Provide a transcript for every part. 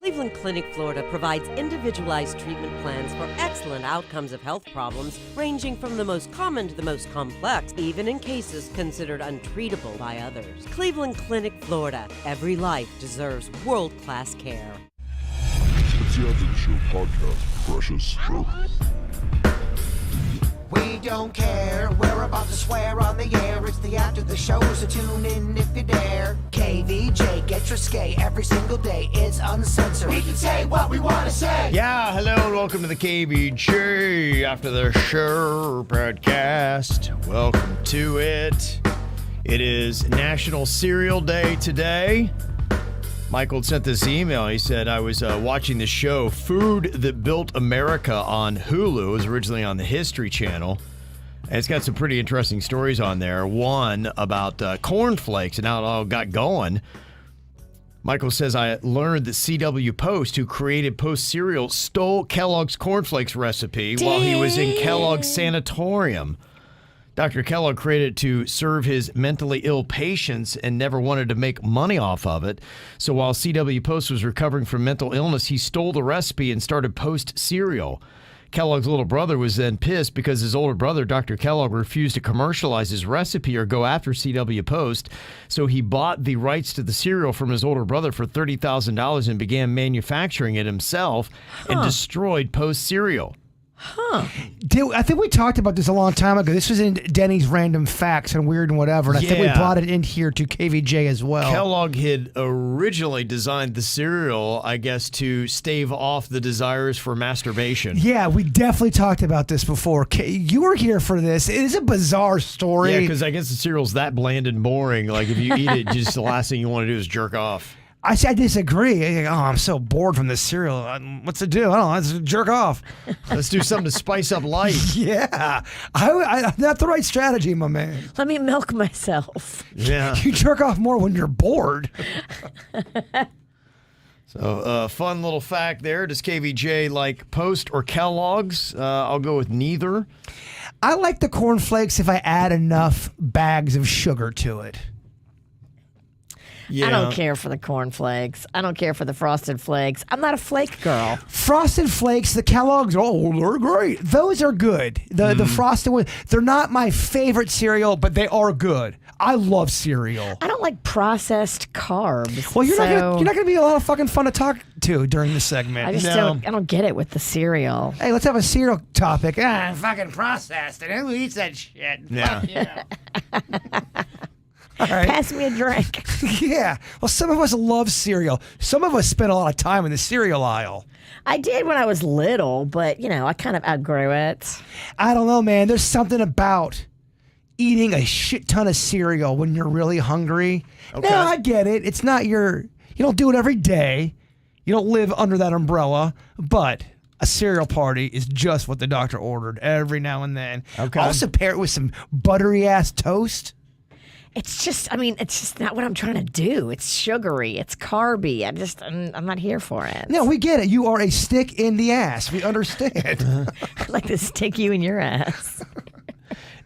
Cleveland Clinic, Florida provides individualized treatment plans for excellent outcomes of health problems ranging from the most common to the most complex, even in cases considered untreatable by others. Cleveland Clinic, Florida. Every life deserves world-class care. It's the After the Show podcast, precious. We don't care, we're about to swear on the air. It's the After the Show, so tune in if you dare. KVJ, get risque every single day. It's uncensored. We can say what we want to say. Yeah, hello and welcome to the KVJ After the Show podcast. Welcome to it. It is National Cereal Day today. Michael sent this email. He said, I was watching the show Food That Built America on Hulu. It was originally on the History Channel. And it's got some pretty interesting stories on there. One about cornflakes and how it all got going. Michael says, I learned that C.W. Post, who created Post cereal, stole Kellogg's cornflakes recipe while he was in Kellogg's sanatorium. Dr. Kellogg created it to serve his mentally ill patients and never wanted to make money off of it. So while C.W. Post was recovering from mental illness, he stole the recipe and started Post cereal. Kellogg's little brother was then pissed because his older brother, Dr. Kellogg, refused to commercialize his recipe or go after C.W. Post. So he bought the rights to the cereal from his older brother for $30,000 and began manufacturing it himself and destroyed Post cereal. I think we talked about this a long time ago. This was in Denny's Random Facts and Weird and Whatever, and I think we brought it in here to KVJ as well. Kellogg had originally designed the cereal, I guess, to stave off the desires for masturbation. Yeah, we definitely talked about this before. You were here for this. It is a bizarre story. Yeah, because I guess the cereal's that bland and boring. Like, if you eat it, just the last thing you want to do is jerk off. I disagree. I'm so bored from this cereal. What's to do? I don't know. Let's jerk off. Let's do something to spice up life. Yeah. Not the right strategy, my man. Let me milk myself. Yeah. You jerk off more when you're bored. So, fun little fact there. Does KVJ like Post or Kellogg's? I'll go with neither. I like the cornflakes if I add enough bags of sugar to it. Yeah. I don't care for the cornflakes. I don't care for the Frosted Flakes. I'm not a flake girl. Frosted Flakes, the Kellogg's, they're great. Those are good. The Frosted ones, they're not my favorite cereal, but they are good. I love cereal. I don't like processed carbs. Well, you're not gonna be a lot of fucking fun to talk to during this segment. I just don't get it with the cereal. Hey, let's have a cereal topic. Fucking processed. And who eats that shit? Yeah. All right. Pass me a drink. Yeah. Well, some of us love cereal. Some of us spend a lot of time in the cereal aisle. I did when I was little, but, I kind of outgrew it. I don't know, man. There's something about eating a shit ton of cereal when you're really hungry. Okay. No, I get it. It's not you don't do it every day. You don't live under that umbrella, but a cereal party is just what the doctor ordered every now and then. Okay. Also pair it with some buttery ass toast. It's just not what I'm trying to do. It's sugary. It's carby. I'm not here for it. No, we get it. You are a stick in the ass. We understand. I'd like to stick you in your ass.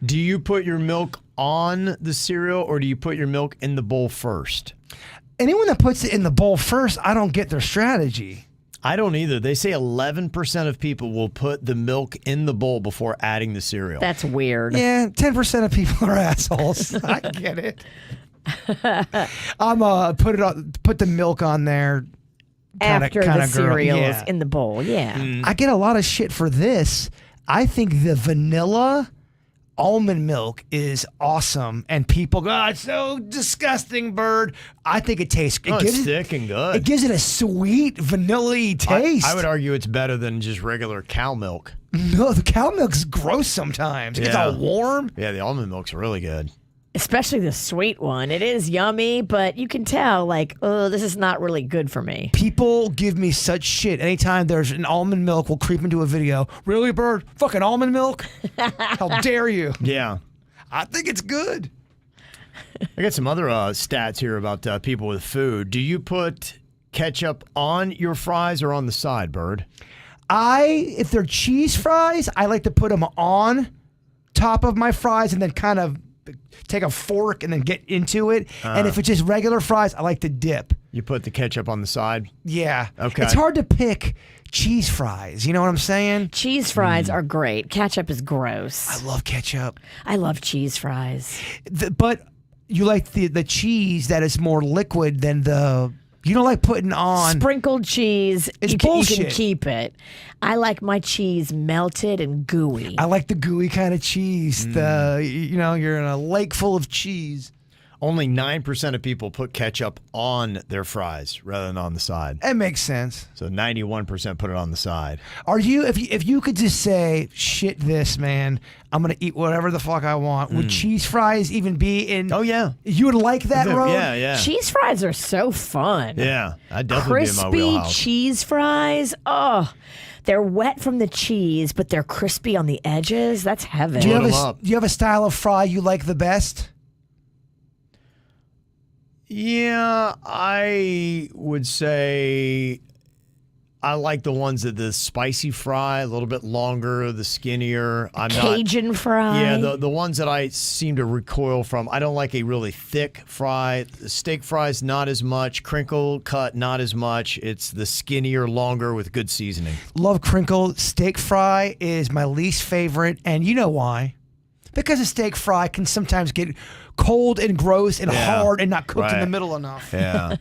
Do you put your milk on the cereal or do you put your milk in the bowl first? Anyone that puts it in the bowl first, I don't get their strategy. I don't either. They say 11% of people will put the milk in the bowl before adding the cereal. That's weird. Yeah, 10% of people are assholes. I get it. I'm put the milk on there after the cereal is in the bowl. Yeah. I get a lot of shit for this. I think the vanilla almond milk is awesome, and people go, it's so disgusting, Bird. I think it tastes good. It's thick and good. It gives it a sweet, vanilla-y taste. I would argue it's better than just regular cow milk. No, the cow milk's gross sometimes. It gets all warm. Yeah, the almond milk's really good. Especially the sweet one. It is yummy, but you can tell, this is not really good for me. People give me such shit anytime there's an almond milk will creep into a video. Really, Bird? Fucking almond milk? How dare you? Yeah. I think it's good. I got some other stats here about people with food. Do you put ketchup on your fries or on the side, Bird? If they're cheese fries, I like to put them on top of my fries and then kind of take a fork and then get into it. And if it's just regular fries, I like to dip. You put the ketchup on the side? Yeah. Okay. It's hard to pick cheese fries. You know what I'm saying? Cheese fries are great. Ketchup is gross. I love ketchup. I love cheese fries. But you like the cheese that is more liquid than the... You don't like putting on... Sprinkled cheese, It's you bullshit. can keep it. I like my cheese melted and gooey. I like the gooey kind of cheese. You're in a lake full of cheese. Only 9% of people put ketchup on their fries rather than on the side. It makes sense. So 91% put it on the side. Are you if you could just say, shit this, man, I'm going to eat whatever the fuck I want, would cheese fries even be in... Oh, yeah. You would like that, Ron? Yeah. Cheese fries are so fun. Yeah, I'd definitely be in my Crispy wheelhouse. cheese fries. Oh, they're wet from the cheese, but they're crispy on the edges. That's heaven. Do you Load 'em have up. do you have a style of fry you like the best? Yeah, I would say I like the ones that the spicy fry, a little bit longer, the skinnier. I'm Cajun not, fry. Yeah, the ones that I seem to recoil from. I don't like a really thick fry. The steak fries, not as much. Crinkle cut, not as much. It's the skinnier, longer with good seasoning. Love crinkle. Steak fry is my least favorite, and you know why? Because a steak fry can sometimes get cold and gross and hard and not cooked in the middle enough. Yeah.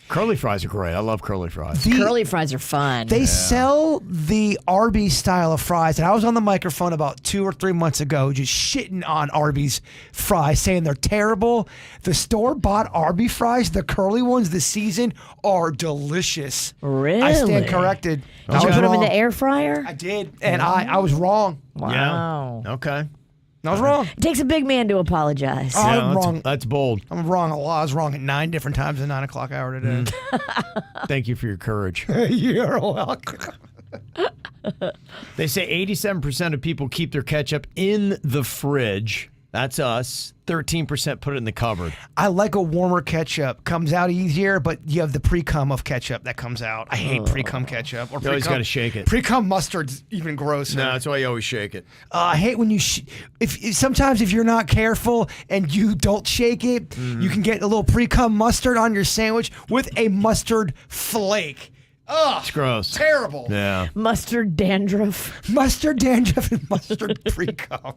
Curly fries are great. I love curly fries. Curly fries are fun. They sell the Arby's style of fries, and I was on the microphone about 2 or 3 months ago just shitting on Arby's fries, saying they're terrible. The store-bought Arby's fries, the curly ones this season, are delicious. Really? I stand corrected. Did you put them in the air fryer? I did, and I was wrong. Wow. Yeah. Okay. I was wrong. It takes a big man to apologize. Oh, I'm wrong. That's bold. I'm wrong a lot. I was wrong at 9 different times in the 9 o'clock hour today. Thank you for your courage. You're welcome. They say 87% of people keep their ketchup in the fridge. That's us. 13% put it in the cupboard. I like a warmer ketchup. Comes out easier, but you have the pre-cum of ketchup that comes out. I hate pre-cum ketchup. Or You always got to shake it. Pre-cum mustard's even grosser. No, that's why you always shake it. I hate when you... sometimes if you're not careful and you don't shake it, you can get a little pre-cum mustard on your sandwich with a mustard flake. Ugh, It's gross. terrible. Yeah. Mustard dandruff. Mustard dandruff and mustard pre-cum.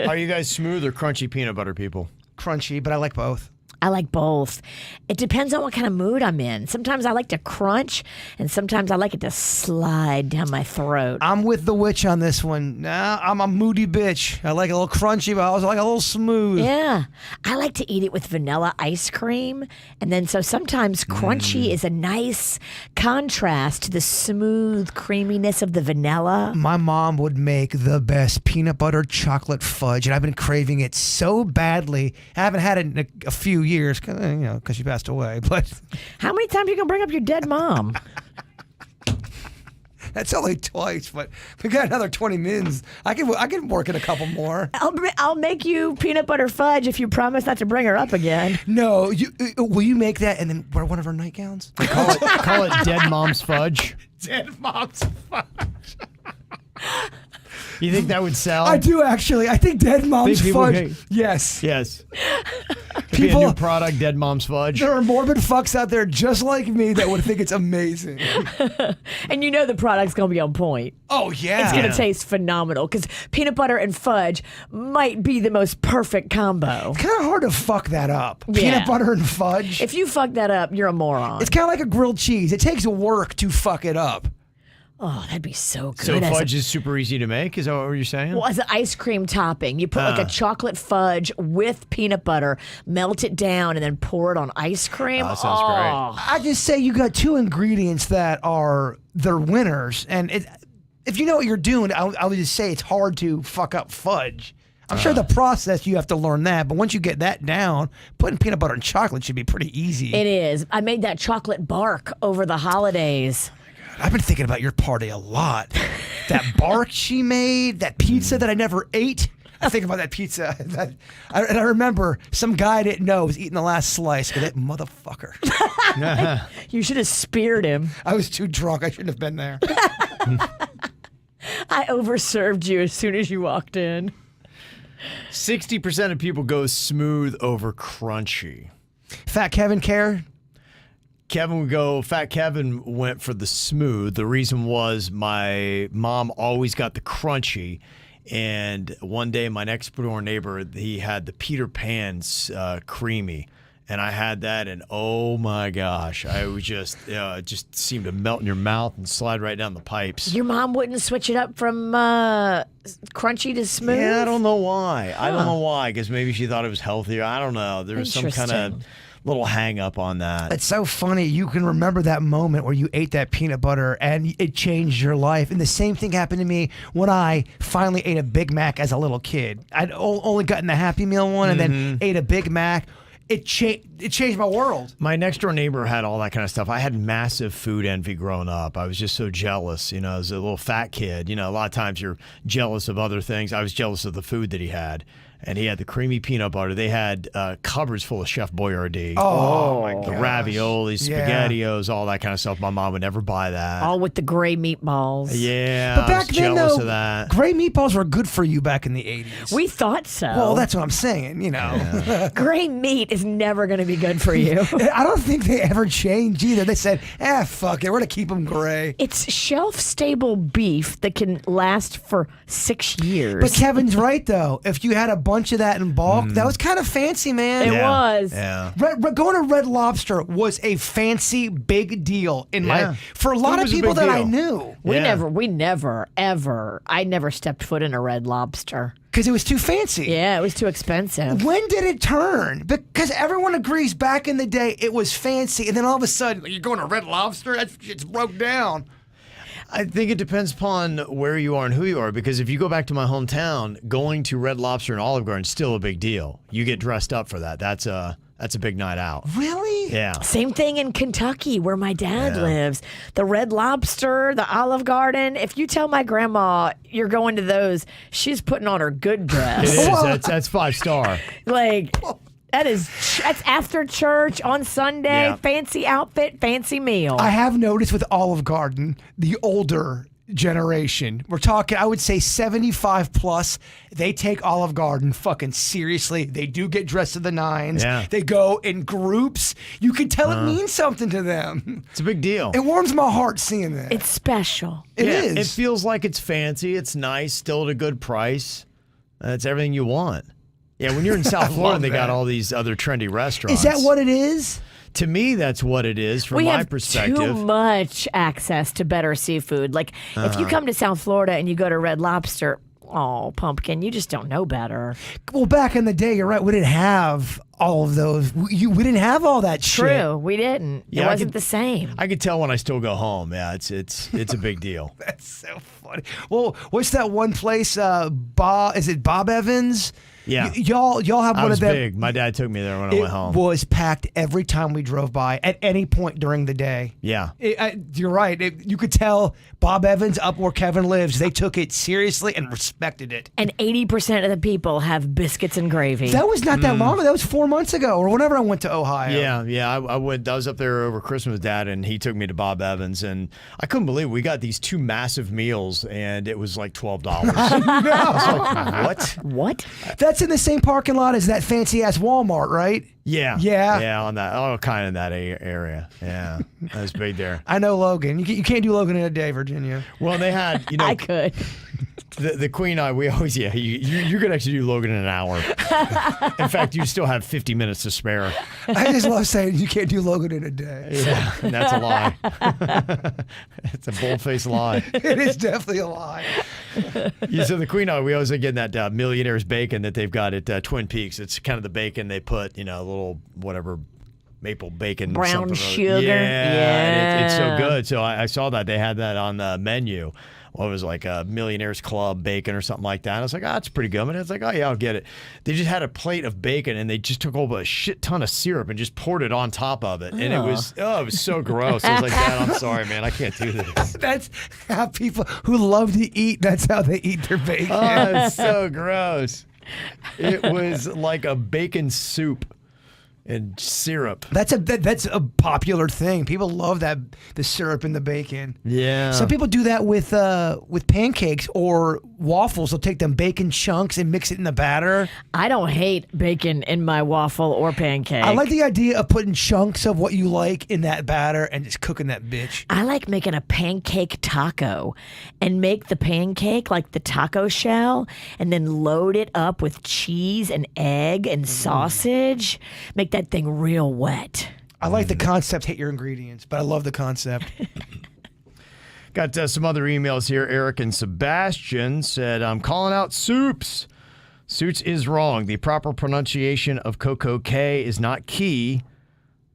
Are you guys smooth or crunchy peanut butter people? Crunchy, but I like both. I like both. It depends on what kind of mood I'm in. Sometimes I like to crunch, and sometimes I like it to slide down my throat. I'm with the witch on this one. Nah, I'm a moody bitch. I like a little crunchy, but I also like a little smooth. Yeah. I like to eat it with vanilla ice cream. And then so sometimes crunchy is a nice contrast to the smooth creaminess of the vanilla. My mom would make the best peanut butter chocolate fudge, and I've been craving it so badly. I haven't had it in a few years, because she passed away. But How many times you gonna bring up your dead mom? that's only twice. But we got another 20 minutes. I can work in a couple more. I'll make you peanut butter fudge if you promise not to bring her up again. No, will you make that and then wear one of her nightgowns? Call it Dead Mom's Fudge. Dead mom's fudge. You think that would sell? I do actually. I think Dead Mom's Think people Fudge. hate- Yes. Yes. Could be a new product, Dead Mom's Fudge. There are morbid fucks out there just like me that would think it's amazing. And you know the product's gonna be on point. Oh yeah. It's gonna taste phenomenal because peanut butter and fudge might be the most perfect combo. kind of hard to fuck that up. Yeah. Peanut butter and fudge. If you fuck that up, you're a moron. It's kind of like a grilled cheese. It takes work to fuck it up. Oh, that'd be so good. So as a- fudge is super easy to make? Is that what you're saying? Well, as an ice cream topping, you put like a chocolate fudge with peanut butter, melt it down, and then pour it on ice cream. Oh, that sounds great. I just say you got two ingredients that are they're winners, and if you know what you're doing, I would just say it's hard to fuck up fudge. I'm sure the process you have to learn that, but once you get that down, putting peanut butter and chocolate should be pretty easy. It is. I made that chocolate bark over the holidays. I've been thinking about your party a lot. That bark she made, that pizza that I never ate. I think about that pizza. And I remember some guy I didn't know was eating the last slice. That motherfucker. You should have speared him. I was too drunk. I shouldn't have been there. I overserved you as soon as you walked in. 60% of people go smooth over crunchy. Fat Kevin care? Kevin would go, Fat Kevin went for the smooth. The reason was my mom always got the crunchy. And one day my next door neighbor, he had the Peter Pan's creamy. And I had that, and oh my gosh, I was just, it just seemed to melt in your mouth and slide right down the pipes. Your mom wouldn't switch it up from crunchy to smooth? Yeah, I don't know why. I don't know why, because maybe she thought it was healthier. I don't know. There was some kind of little hang up on that. It's so funny. You can remember that moment where you ate that peanut butter and it changed your life. And the same thing happened to me when I finally ate a Big Mac as a little kid. I'd only gotten the Happy Meal one and then ate a Big Mac. It changed my world. My next door neighbor had all that kind of stuff. I had massive food envy growing up. I was just so jealous, as a little fat kid. A lot of times you're jealous of other things. I was jealous of the food that he had. And he had the creamy peanut butter. They had cupboards full of Chef Boyardee. Oh my god. The raviolis, SpaghettiOs, all that kind of stuff. My mom would never buy that. All with the gray meatballs. Yeah, but back I was then, jealous though, of that. Gray meatballs were good for you back in the 80s. We thought so. Well, that's what I'm saying, Gray meat is never going to be good for you. I don't think they ever changed either. They said, fuck it, we're going to keep them gray. It's shelf-stable beef that can last for 6 years. But Kevin's right, though. If you had a bunch of that in bulk, that was kind of fancy, man. It was. Yeah. Going to Red Lobster was a fancy, big deal for a lot of people that I knew. We never, ever, I never stepped foot in a Red Lobster. Because it was too fancy. Yeah, it was too expensive. When did it turn? Because everyone agrees back in the day it was fancy, and then all of a sudden, you're going to Red Lobster? It's broke down. I think it depends upon where you are and who you are, because if you go back to my hometown, going to Red Lobster and Olive Garden is still a big deal. You get dressed up for that. That's a big night out. Really? Yeah. Same thing in Kentucky where my dad lives. The Red Lobster, the Olive Garden. If you tell my grandma you're going to those, she's putting on her good dress. It is. That's 5-star. That's after church on Sunday. Yeah. Fancy outfit, fancy meal. I have noticed with Olive Garden, the older generation, we're talking, I would say 75 plus, they take Olive Garden fucking seriously. They do get dressed to the nines. Yeah. They go in groups. You can tell it means something to them. It's a big deal. It warms my heart seeing that. It's special. It is. It feels like it's fancy. It's nice. Still at a good price. It's everything you want. Yeah, when you're in South Florida, they got all these other trendy restaurants. Is that what it is? To me, that's what it is from my perspective. We have too much access to better seafood. Like, if you come to South Florida and you go to Red Lobster, oh, pumpkin, you just don't know better. Well, back in the day, you're right, we didn't have all of those. We didn't have all that shit. True, we didn't. Yeah, it wasn't the same. I could tell when I still go home. Yeah, it's a big deal. That's so funny. Well, what's that one place? Is it Bob Evans? Yeah. Y'all have one of them. Big. My dad took me there when I went home. It was packed every time we drove by at any point during the day. Yeah. You're right. You could tell Bob Evans up where Kevin lives, they took it seriously and respected it. And 80% of the people have biscuits and gravy. That was not that long ago. That was 4 months ago or whenever I went to Ohio. Yeah. I was up there over Christmas with Dad, and he took me to Bob Evans, and I couldn't believe it. We got these 2 massive meals, and it was like $12. I was like, what? What? That's in the same parking lot as that fancy ass Walmart, right? Yeah. Yeah. On that, kind of in that area. Yeah, that was big there. I know Logan. You can't do Logan in a day, Virginia. Well, they had, I could. The Queen Eye, we always, you could actually do Logan in an hour. In fact, you still have 50 minutes to spare. I just love saying you can't do Logan in a day. Yeah, and that's a lie. It's a bold-faced lie. It is definitely a lie. So the Queen Eye, we always get that millionaires bacon that they've got at Twin Peaks. It's kind of the bacon they put, a little whatever maple bacon, brown sugar. Yeah. It's so good. So I saw that they had that on the menu. Well, it was like a Millionaires Club bacon or something like that. I was like, that's pretty good. And it's like, oh, yeah, I'll get it. They just had a plate of bacon, and they just took over a shit ton of syrup and just poured it on top of it. And it was so gross. I was like, Dad, I'm sorry, man. I can't do this. That's how people who love to eat, that's how they eat their bacon. Oh, it's so gross. It was like a bacon soup. and syrup. That's a popular thing. People love the syrup in the bacon. Yeah. Some people do that with pancakes or waffles. They'll take them bacon chunks and mix it in the batter. I don't hate bacon in my waffle or pancake. I like the idea of putting chunks of what you like in that batter and just cooking that bitch. I like making a pancake taco and make the pancake like the taco shell and then load it up with cheese and egg and sausage. Make that thing real wet. I like the concept, hate your ingredients, but I love the concept. Got some other emails here. Eric and Sebastian said, I'm calling out Soups. Suits is wrong. The proper pronunciation of Coco K is not key.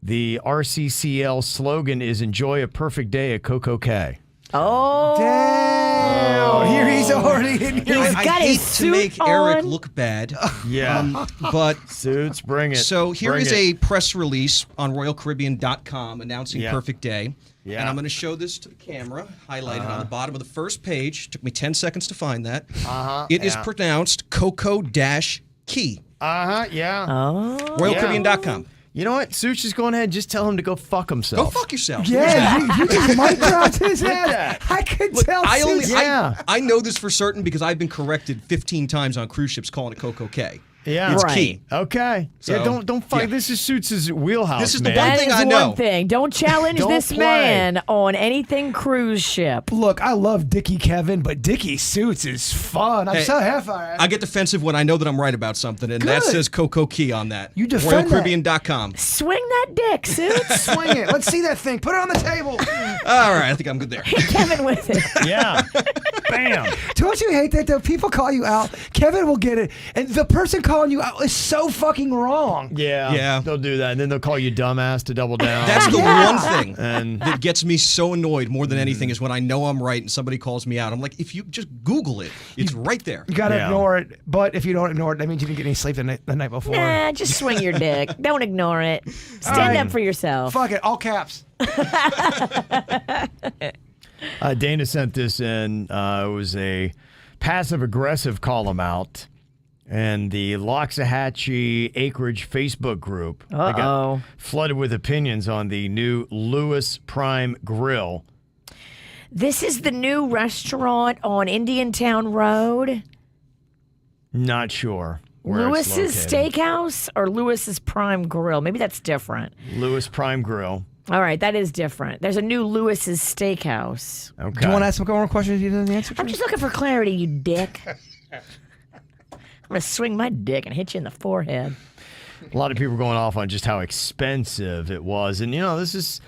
The RCCL slogan is enjoy a perfect day at Coco K. Oh. Damn. Here he's already in here. He's I got hate his to suit make on. Eric look bad. Yeah. But Suits, bring it. so here Bring is it. a press release on RoyalCaribbean.com announcing Yeah. Perfect Day. Yeah. And I'm going to show this to the camera, highlighted on the bottom of the first page. Took me 10 seconds to find that. It is pronounced Coco-Key. Yeah. Oh. RoyalCaribbean.com. You know what? Suits is going ahead and just tell him to go fuck himself. Go fuck yourself. Yeah, you just mic dropped his head. that. I could Look, tell. I only Suits- Yeah. I know this for certain because I've been corrected 15 times on cruise ships calling it Coco K. Yeah. It's Right. key. Okay. So, yeah, don't fight. yeah. This is Suits' wheelhouse, This is the man. one That thing is I know. one thing. Don't challenge Don't this play. man on anything cruise ship. Look, I love Dickie Kevin, but Dickie Suits is fun. I'm Hey, so half fired. I get defensive when I know that I'm right about something, and that Good. says Coco Key on that. You defend RoyalCaribbean.com. Swing that dick, Suits. Swing it. Let's see that thing. Put it on the table. All right, I think I'm good there. Hit Kevin with it. Yeah. Bam. Don't you hate that though? People call you out. Kevin will get it, and the person calling you out is so fucking wrong. Yeah. Yeah. They'll do that. And then they'll call you dumbass to double down. That's the Yeah. one thing And- that gets me so annoyed more than anything is when I know I'm right and somebody calls me out. I'm like, if you just Google it, it's right there. You gotta Yeah. ignore it. But if you don't ignore it, that means you didn't get any sleep the night before. Nah, just swing your dick. Don't ignore it. Stand right. up for yourself. Fuck it. All caps. Dana sent this in. It was a passive-aggressive call-em-out. And the Loxahatchee Acreage Facebook group they got Uh-oh. flooded with opinions on the new Lewis Prime Grill. This is the new restaurant on Indiantown Road. Not sure where it's Lewis's located. Steakhouse or Lewis's Prime Grill. Maybe that's different. Lewis Prime Grill. All right, that is different. There's a new Lewis's Steakhouse. Okay. Do you want to ask some more questions you didn't answer? I'm just looking for clarity, you dick. I'm going to swing my dick and hit you in the forehead. A lot of people were going off on just how expensive it was. And, you know, this is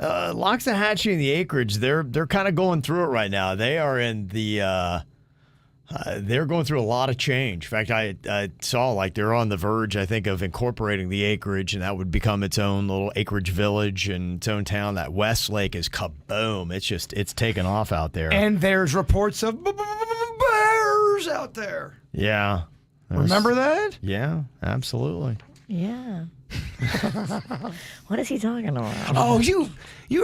Loxahatchee and the Acreage. They're kind of going through it right now. They are in the they're going through a lot of change. In fact, I saw like they're on the verge, I think, of incorporating the Acreage, and that would become its own little Acreage village and its own town. That Westlake is kaboom. It's taken off out there. And there's reports of bears out there. Yeah. Remember that? Yeah, absolutely. Yeah. What is he talking about? Oh, you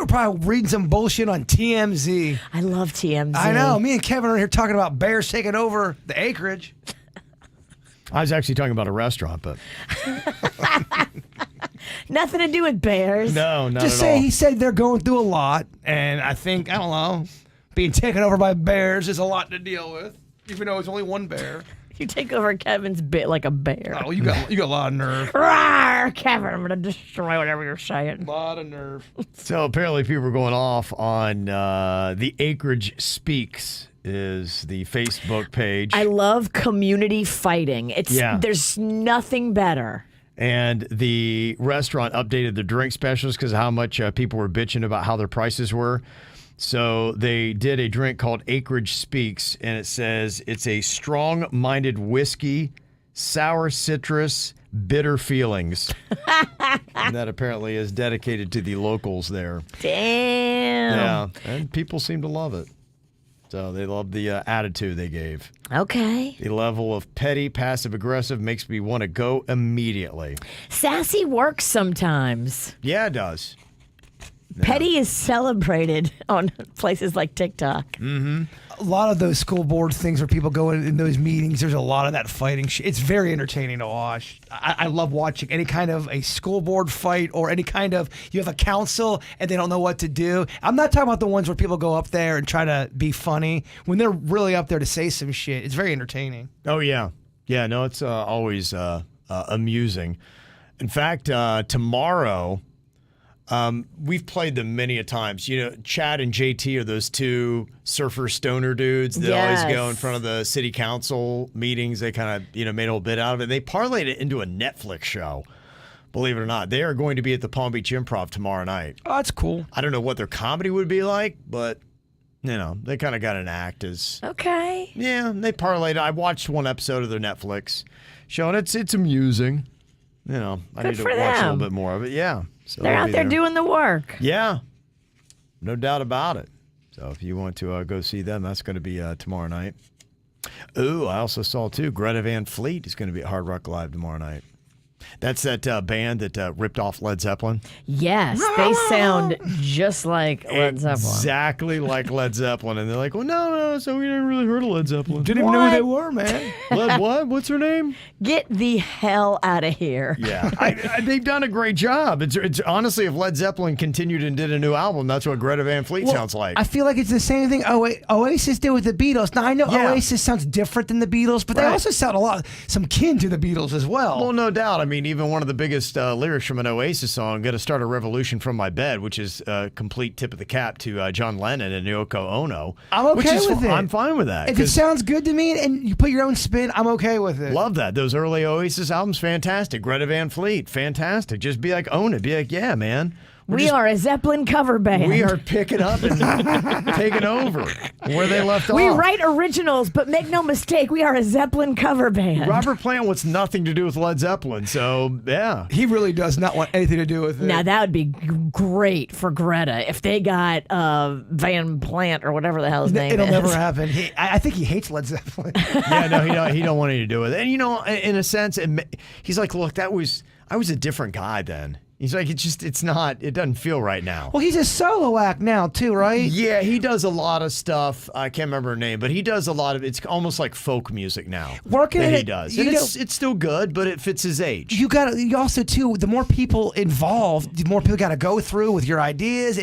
were probably reading some bullshit on TMZ. I love TMZ. I know. Me and Kevin are here talking about bears taking over the Acreage. I was actually talking about a restaurant, but Nothing to do with bears. no, not Just at say all. he said they're going through a lot, and I think, I don't know, being taken over by bears is a lot to deal with, even though it's only one bear. You take over Kevin's bit like a bear. Oh, you got a lot of nerve. Rawr, Kevin, I'm going to destroy whatever you're saying. A lot of nerve. So apparently people were going off on the Acreage Speaks is the Facebook page. I love community fighting. There's nothing better. And the restaurant updated the drink specials because of how much people were bitching about how their prices were. So they did a drink called Acreage Speaks, and it says it's a strong-minded whiskey, sour citrus, bitter feelings. And that apparently is dedicated to the locals there. Damn. Yeah, and people seem to love it. So they love the attitude they gave. Okay. The level of petty, passive-aggressive makes me want to go immediately. Sassy works sometimes. Yeah, it does. Petty is celebrated on places like TikTok. A lot of those school board things where people go in those meetings, there's a lot of that fighting shit. It's very entertaining to watch. I love watching any kind of a school board fight or any kind of, you have a council and they don't know what to do. I'm not talking about the ones where people go up there and try to be funny. When they're really up there to say some shit, it's very entertaining. Oh, yeah. Yeah, no, it's always amusing. In fact, tomorrow... we've played them many a times. You know, Chad and JT are those two surfer stoner dudes that always go in front of the city council meetings. They kind of, made a whole bit out of it. They parlayed it into a Netflix show, believe it or not. They are going to be at the Palm Beach Improv tomorrow night. Oh, that's cool. I don't know what their comedy would be like, but, they kind of got an act as... Okay. Yeah, they parlayed it. I watched one episode of their Netflix show, and it's amusing. I need to watch a little bit more of it. Yeah. So they're out there doing the work. Yeah, no doubt about it. So if you want to go see them, that's going to be tomorrow night. Ooh, I also saw, too, Greta Van Fleet is going to be at Hard Rock Live tomorrow night. That's that band that ripped off Led Zeppelin. Yes, they sound just like Led Zeppelin. Exactly like Led Zeppelin. And they're like, well, no, so we never really heard of Led Zeppelin. Didn't even know who they were, man. Led what? What's her name? Get the hell out of here. Yeah, they've done a great job. It's honestly, if Led Zeppelin continued and did a new album, that's what Greta Van Fleet sounds like. I feel like it's the same thing Oasis did with the Beatles. Now, I know Oasis sounds different than the Beatles, but they also sound some kin to the Beatles as well. Well, no doubt. I mean, even one of the biggest lyrics from an Oasis song, "Gonna Start a Revolution from My Bed," which is a complete tip of the cap to John Lennon and Yoko Ono. I'm okay with it. I'm fine with that. If it sounds good to me and you put your own spin, I'm okay with it. Love that. Those early Oasis albums, fantastic. Greta Van Fleet, fantastic. Just be like, own it. Be like, yeah, man. We are a Zeppelin cover band. We are picking up and taking over where they left off. We write originals, but make no mistake, we are a Zeppelin cover band. Robert Plant wants nothing to do with Led Zeppelin, so yeah. He really does not want anything to do with it. Now, that would be great for Greta if they got Van Plant or whatever the hell his name is. It'll never happen. I think he hates Led Zeppelin. Yeah, no, he don't want anything to do with it. And, in a sense, he's like, look, I was a different guy then. He's like, it doesn't feel right now. Well, he's a solo act now, too, right? Yeah, he does a lot of stuff. I can't remember her name, but he does a lot of, it's almost like folk music now. He does. And it's still good, but it fits his age. You also, too, the more people involved, the more people got to go through with your ideas.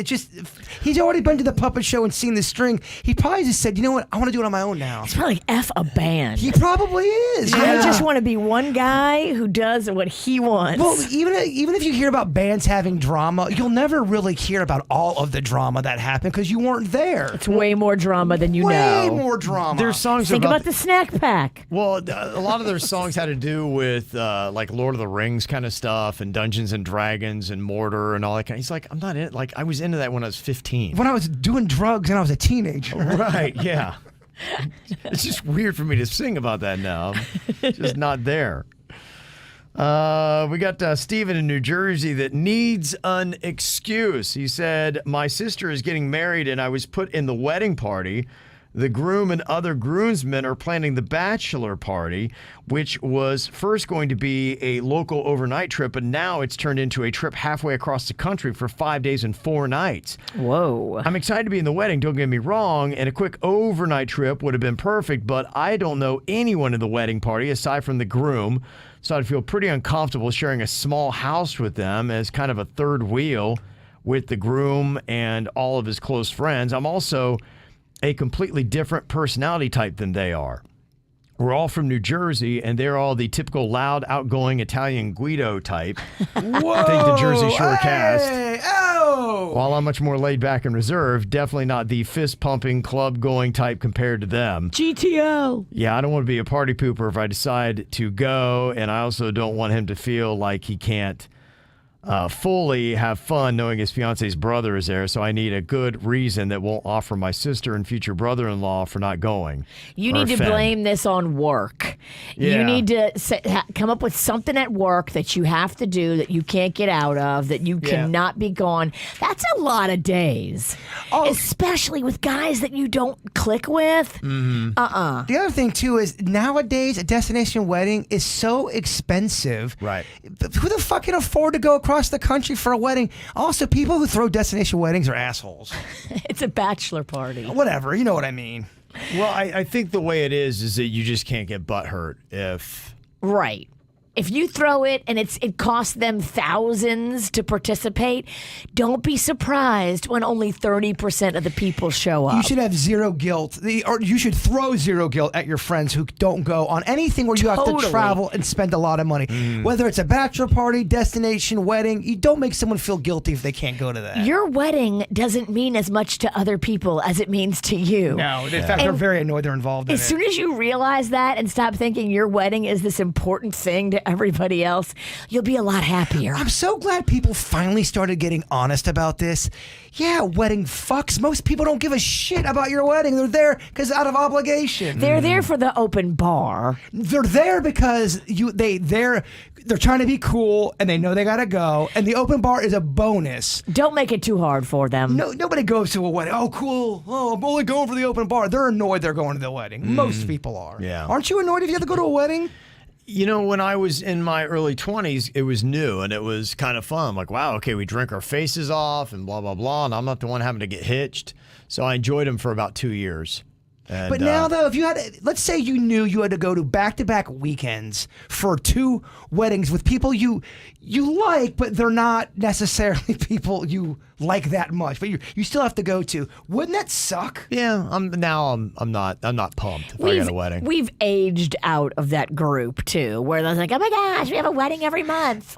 He's already been to the puppet show and seen the string. He probably just said, you know what, I want to do it on my own now. It's probably like F a band. He probably is. I just want to be one guy who does what he wants. Well, even if you hear about bands having drama, you'll never really hear about all of the drama that happened because you weren't there. It's way more drama than you know. Way more drama. Their songs Think about the snack pack. Well, a lot of their songs had to do with like Lord of the Rings kind of stuff and Dungeons and Dragons and Mordor and all that kind. He's like, I'm not in it. Like, I was into that when I was 15. When I was doing drugs and I was a teenager. Right? Yeah. It's just weird for me to sing about that now. I'm just not there. We got Steven in New Jersey that needs an excuse. He said, my sister is getting married and I was put in the wedding party. The groom and other groomsmen are planning the bachelor party, which was first going to be a local overnight trip, but now it's turned into a trip halfway across the country for 5 days and 4 nights. Whoa. I'm excited to be in the wedding, don't get me wrong, and a quick overnight trip would have been perfect, but I don't know anyone in the wedding party aside from the groom, so I'd feel pretty uncomfortable sharing a small house with them as kind of a third wheel with the groom and all of his close friends. I'm also a completely different personality type than they are. We're all from New Jersey, and they're all the typical loud, outgoing Italian Guido type. Whoa! Think the Jersey Shore cast. Oh! While I'm much more laid back and reserved, definitely not the fist-pumping, club-going type compared to them. GTO! Yeah, I don't want to be a party pooper if I decide to go, and I also don't want him to feel like he can't fully have fun knowing his fiance's brother is there, so I need a good reason that won't offer my sister and future brother-in-law for not going. You need to blame this on work. Yeah. You need to come up with something at work that you have to do that you can't get out of, that you cannot be gone. That's a lot of days, especially with guys that you don't click with. Mm-hmm. The other thing, too, is nowadays a destination wedding is so expensive. Right. Who the fuck can afford to go across across the country for a wedding. Also, people who throw destination weddings are assholes. It's a bachelor party. Whatever, you know what I mean. Well, I think the way it is that you just can't get butthurt if... Right. If you throw it and it costs them thousands to participate, don't be surprised when only 30% of the people show up. You should have zero guilt, or you should throw zero guilt at your friends who don't go on anything where you have to travel and spend a lot of money. Whether it's a bachelor party, destination, wedding, you don't make someone feel guilty if they can't go to that. Your wedding doesn't mean as much to other people as it means to you. No, in fact, they're very annoyed they're involved in it. As soon as you realize that and stop thinking your wedding is this important thing to everybody else, you'll be a lot happier. I'm so glad people finally started getting honest about this. Yeah, wedding fucks. Most people don't give a shit about your wedding. They're there because out of obligation. They're there for the open bar. They're there because they're trying to be cool and they know they gotta go. And the open bar is a bonus. Don't make it too hard for them. No, nobody goes to a wedding. Oh, cool. Oh, I'm only going for the open bar. They're annoyed they're going to the wedding. Most people are. Yeah. Aren't you annoyed if you have to go to a wedding? You know, when I was in my early 20s, it was new and it was kind of fun. Like, wow, okay, we drink our faces off and blah, blah, blah. And I'm not the one having to get hitched. So I enjoyed them for about 2 years. And, but now, though, if you had, let's say you knew you had to go to back-to-back weekends for 2 weddings with people you like, but they're not necessarily people you like that much, but you still have to go to. Wouldn't that suck? Yeah, I'm not pumped if I got a wedding. We've aged out of that group too, where they're like, oh my gosh, we have a wedding every month.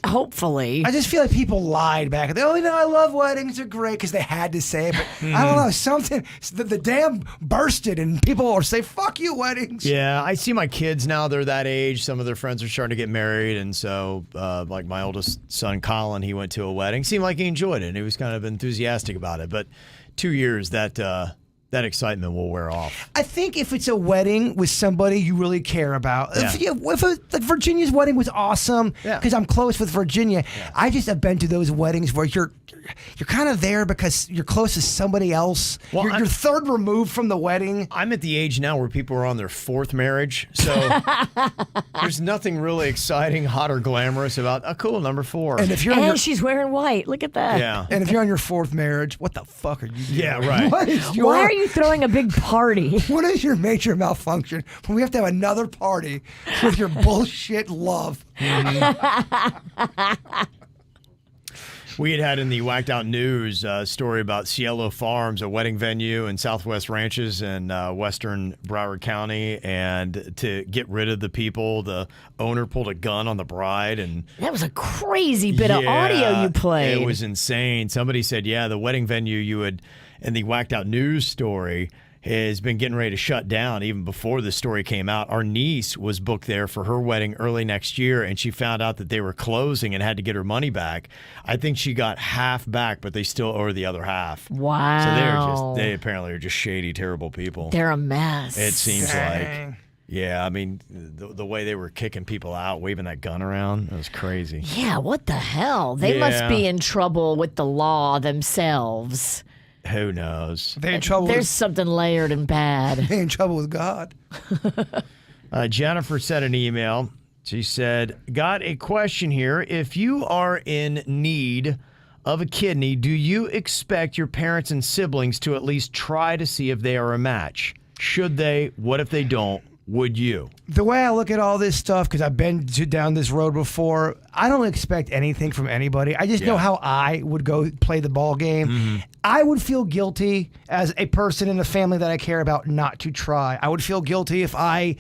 Hopefully. I just feel like people lied back. Oh, I love weddings. They're great because they had to say it. But I don't know, something, the dam bursted and people are saying, fuck you, weddings. Yeah, I see my kids now. They're that age. Some of their friends are starting to get married. And so, like my oldest son, Colin, he went to a wedding. Seemed like he enjoyed it. And he was kind of enthusiastic about it. But 2 years, that excitement will wear off. I think if it's a wedding with somebody you really care about, Yeah. Like Virginia's wedding was awesome because I'm close with Virginia. Yeah. I just have been to those weddings where you're kind of there because you're close to somebody else. Well, you're third removed from the wedding. I'm at the age now where people are on their 4th marriage, so there's nothing really exciting, hot, or glamorous about a cool number 4. And if you're she's wearing white. Look at that. Yeah. And if you're on your 4th marriage, what the fuck are you doing? Yeah, right. Why are you throwing a big party? What is your major malfunction when we have to have another party with your bullshit love? We had in the Whacked Out News a story about Cielo Farms, a wedding venue in Southwest Ranches in western Broward County, and to get rid of the people, the owner pulled a gun on the bride. And that was a crazy bit of audio you played. It was insane. Somebody said, the wedding venue you had in the Whacked Out News story has been getting ready to shut down even before the story came out. Our niece was booked there for her wedding early next year, and she found out that they were closing and had to get her money back. I think she got half back, but they still owe her the other half. Wow. So they apparently are just shady, terrible people. They're a mess. It seems like. Yeah, I mean, the way they were kicking people out, waving that gun around, it was crazy. Yeah, what the hell? They must be in trouble with the law themselves. Who knows? They in trouble. There's something layered and bad. They in trouble with God. Jennifer sent an email. She said, got a question here. If you are in need of a kidney, do you expect your parents and siblings to at least try to see if they are a match? Should they? What if they don't? Would you? The way I look at all this stuff, because I've been down this road before, I don't expect anything from anybody. I just know how I would go play the ball game. Mm-hmm. I would feel guilty as a person in a family that I care about not to try. I would feel guilty if I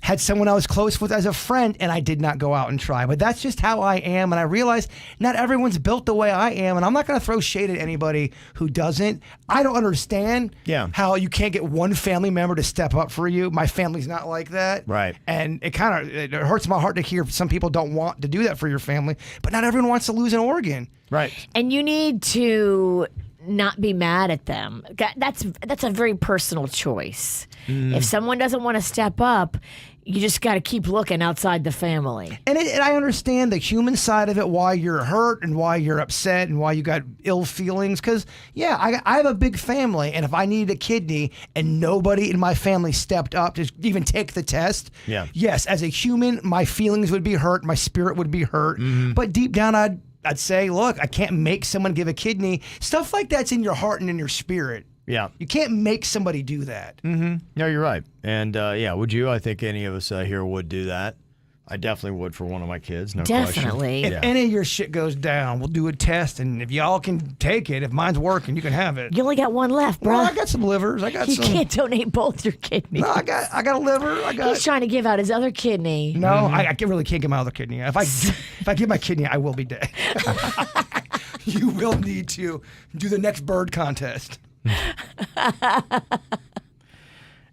had someone I was close with as a friend and I did not go out and try. But that's just how I am. And I realize not everyone's built the way I am. And I'm not going to throw shade at anybody who doesn't. I don't understand how you can't get one family member to step up for you. My family's not like that. Right. And it hurts my heart to hear some people don't want to do that for your family. But not everyone wants to lose an organ. Right. And you need to not be mad at them. That's a very personal choice. If someone doesn't want to step up, you just got to keep looking outside the family. And I understand the human side of it, why you're hurt and why you're upset and why you got ill feelings. Because, I have a big family, and if I needed a kidney and nobody in my family stepped up to even take the test, yes, as a human, my feelings would be hurt, my spirit would be hurt. But deep down, I'd say, look, I can't make someone give a kidney. Stuff like that's in your heart and in your spirit. Yeah. You can't make somebody do that. Mm-hmm. No, you're right. And would you? I think any of us here would do that. I definitely would for one of my kids. No Definitely. question. If any of your shit goes down, we'll do a test, and if y'all can take it, if mine's working, you can have it. You only got one left, bro. Well, I got some livers. I got You some. can't donate both your kidneys. No, I got a liver. I got. He's trying to give out his other kidney. No, I really can't get my other kidney. If I give my kidney, I will be dead. You will need to do the next bird contest.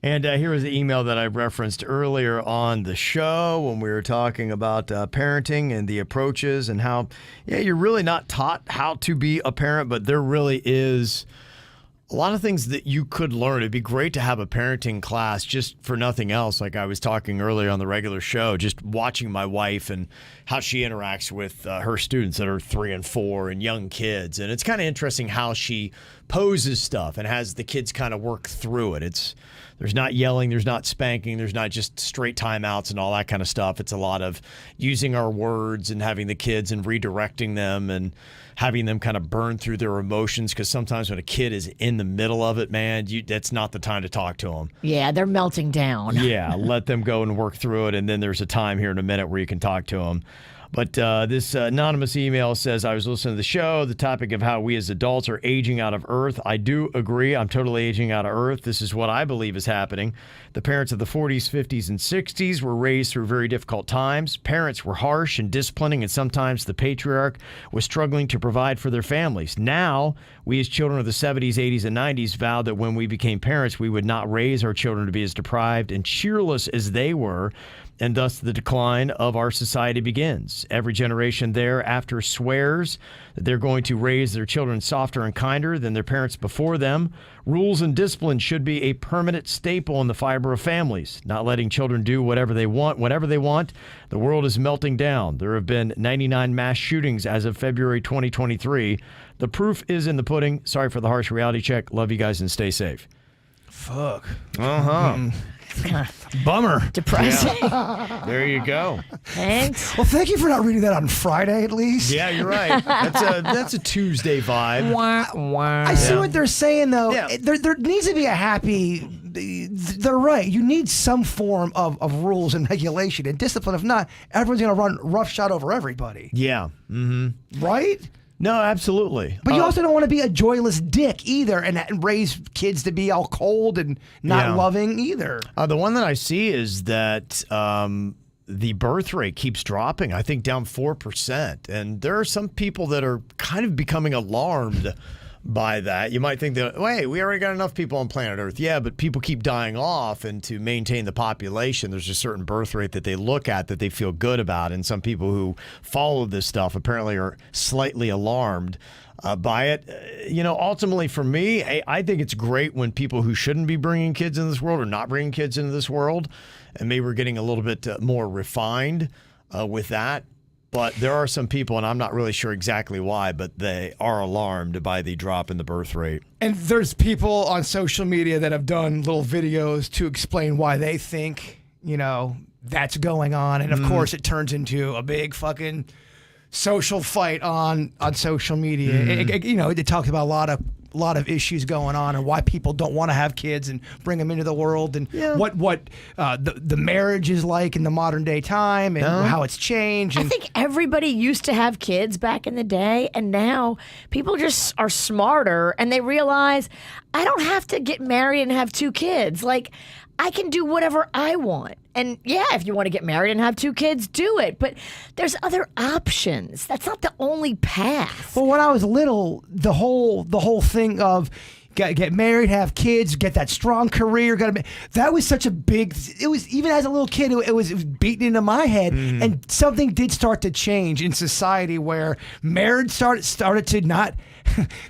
And here was the email that I referenced earlier on the show when we were talking about parenting and the approaches and how, you're really not taught how to be a parent, but there really is a lot of things that you could learn. It'd be great to have a parenting class just for nothing else. Like I was talking earlier on the regular show, just watching my wife and how she interacts with her students that are 3 and 4 and young kids. And it's kind of interesting how she poses stuff and has the kids kind of work through it. There's not yelling, there's not spanking, there's not just straight timeouts and all that kind of stuff. It's a lot of using our words and having the kids and redirecting them and having them kind of burn through their emotions, because sometimes when a kid is in the middle of it, man, that's not the time to talk to them. Yeah, they're melting down. Yeah, let them go and work through it, and then there's a time here in a minute where you can talk to them. But this anonymous email says, I was listening to the show, the topic of how we as adults are aging out of Earth. I do agree. I'm totally aging out of Earth. This is what I believe is happening. The parents of the 40s, 50s, and 60s were raised through very difficult times. Parents were harsh and disciplining, and sometimes the patriarch was struggling to provide for their families. Now, we as children of the 70s, 80s, and 90s vowed that when we became parents, we would not raise our children to be as deprived and cheerless as they were, and thus the decline of our society begins. Every generation thereafter swears that they're going to raise their children softer and kinder than their parents before them. Rules and discipline should be a permanent staple in the fiber of families, not letting children do whatever they want, whenever they want. The world is melting down. There have been 99 mass shootings as of February 2023. The proof is in the pudding. Sorry for the harsh reality check. Love you guys and stay safe. Fuck. Bummer. Depressing. Yeah. There you go. Thanks. Well, thank you for not reading that on Friday, at least. Yeah, you're right. That's a Tuesday vibe. I see what they're saying, though. Yeah. There needs to be a happy... They're right. You need some form of rules and regulation and discipline. If not, everyone's going to run roughshod over everybody. Yeah. Mm-hmm. Right? No, absolutely. But you also don't want to be a joyless dick either and raise kids to be all cold and not loving either. The one that I see is that the birth rate keeps dropping, I think down 4%. And there are some people that are kind of becoming alarmed by that. You might think that, wait, we already got enough people on planet Earth. Yeah, but people keep dying off, and to maintain the population, there's a certain birth rate that they look at that they feel good about. And some people who follow this stuff apparently are slightly alarmed by it. Ultimately for me, I think it's great when people who shouldn't be bringing kids into this world are not bringing kids into this world. And maybe we're getting a little bit more refined with that. But there are some people, and I'm not really sure exactly why, but they are alarmed by the drop in the birth rate. And there's people on social media that have done little videos to explain why they think, that's going on. And of course, it turns into a big fucking social fight on social media. It talks about a lot of issues going on and why people don't want to have kids and bring them into the world and what the marriage is like in the modern day time and how it's changed. I think everybody used to have kids back in the day, and now people just are smarter and they realize I don't have to get married and have 2 kids. Like, I can do whatever I want. And if you want to get married and have 2 kids, do it. But there's other options. That's not the only path. Well, when I was little, the whole thing of get married, have kids, get that strong career, that was such a big. It was, even as a little kid, it was beaten into my head. And something did start to change in society where marriage started to not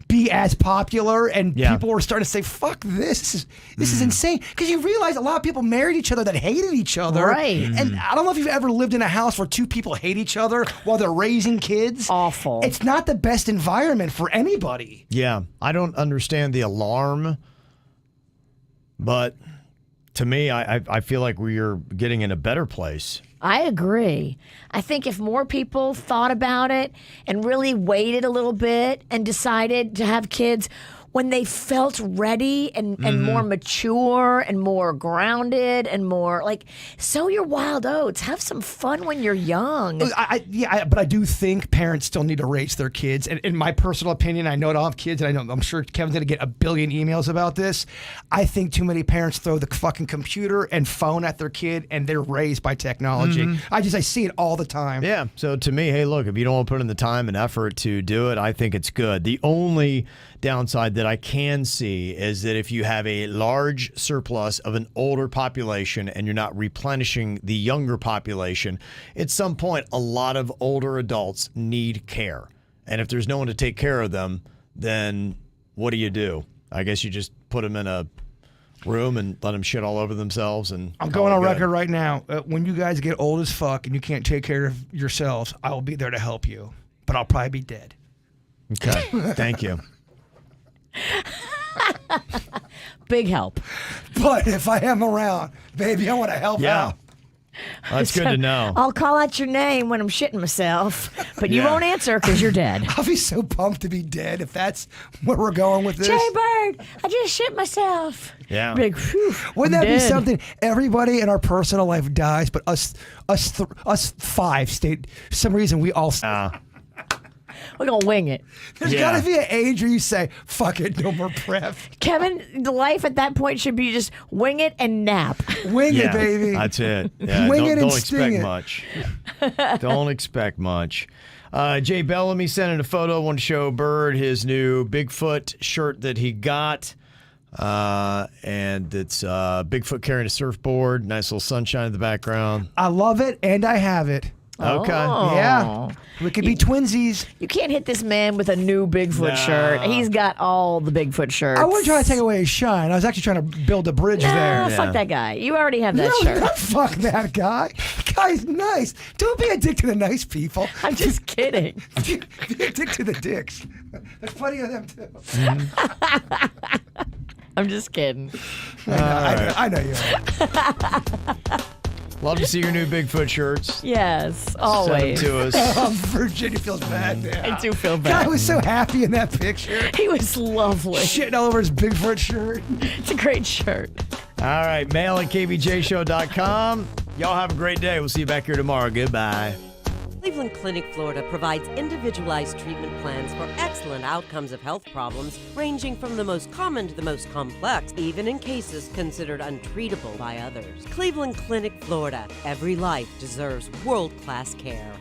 be as popular, and people were starting to say, fuck this is insane, because you realize a lot of people married each other that hated each other, right? And I don't know if you've ever lived in a house where 2 people hate each other while they're raising kids. Awful. It's not the best environment for anybody. I don't understand the alarm, but to me, I feel like we are getting in a better place. I agree. I think if more people thought about it and really waited a little bit and decided to have kids when they felt ready and more mature and more grounded and more like, sow your wild oats. Have some fun when you're young. But I do think parents still need to raise their kids. And in my personal opinion, I know I don't have kids, and I'm sure Kevin's going to get a billion emails about this. I think too many parents throw the fucking computer and phone at their kid, and they're raised by technology. I see it all the time. Yeah. So to me, hey, look, if you don't want to put in the time and effort to do it, I think it's good. The only downside that I can see is that if you have a large surplus of an older population and you're not replenishing the younger population, at some point, a lot of older adults need care. And if there's no one to take care of them, then what do? I guess you just put them in a room and let them shit all over themselves. And I'm going on record right now. When you guys get old as fuck and you can't take care of yourselves, I will be there to help you. But I'll probably be dead. Okay. Thank you. Big help. But if I am around, baby, I want to help out. That's good to know. I'll call out your name when I'm shitting myself, but you won't answer because you're dead. I'll be so pumped to be dead if that's where we're going with this. Jay Bird, I just shit myself. Yeah. Big, wouldn't that be something? Everybody in our personal life dies, but us five stayed. For some reason, we all. We're going to wing it. There's got to be an age where you say, fuck it, no more prep. Kevin, the life at that point should be just wing it and nap. Wing it, baby. That's it. Yeah, wing it and don't sting expect it. much. Don't expect much. Jay Bellamy sent in a photo. Want to show Bird his new Bigfoot shirt that he got. And it's Bigfoot carrying a surfboard. Nice little sunshine in the background. I love it, and I have it. Okay. Oh. Yeah. We could be twinsies. You can't hit this man with a new Bigfoot shirt. He's got all the Bigfoot shirts. I wasn't trying to take away his shine. I was actually trying to build a bridge there. Fuck that guy. You already have that shirt. Not fuck that guy. The guy's nice. Don't be a dick to the nice people. I'm just kidding. Be a dick to the dicks. There's plenty of them, too. I'm just kidding. I know you are. Love to see your new Bigfoot shirts. Yes, always. Send them to us. Oh, Virginia feels bad now. I do feel God, bad. I was so happy in that picture. He was lovely. Shitting all over his Bigfoot shirt. It's a great shirt. All right, mail at kvjshow.com. Y'all have a great day. We'll see you back here tomorrow. Goodbye. Cleveland Clinic, Florida provides individualized treatment plans for excellent outcomes of health problems ranging from the most common to the most complex, even in cases considered untreatable by others. Cleveland Clinic, Florida. Every life deserves world-class care.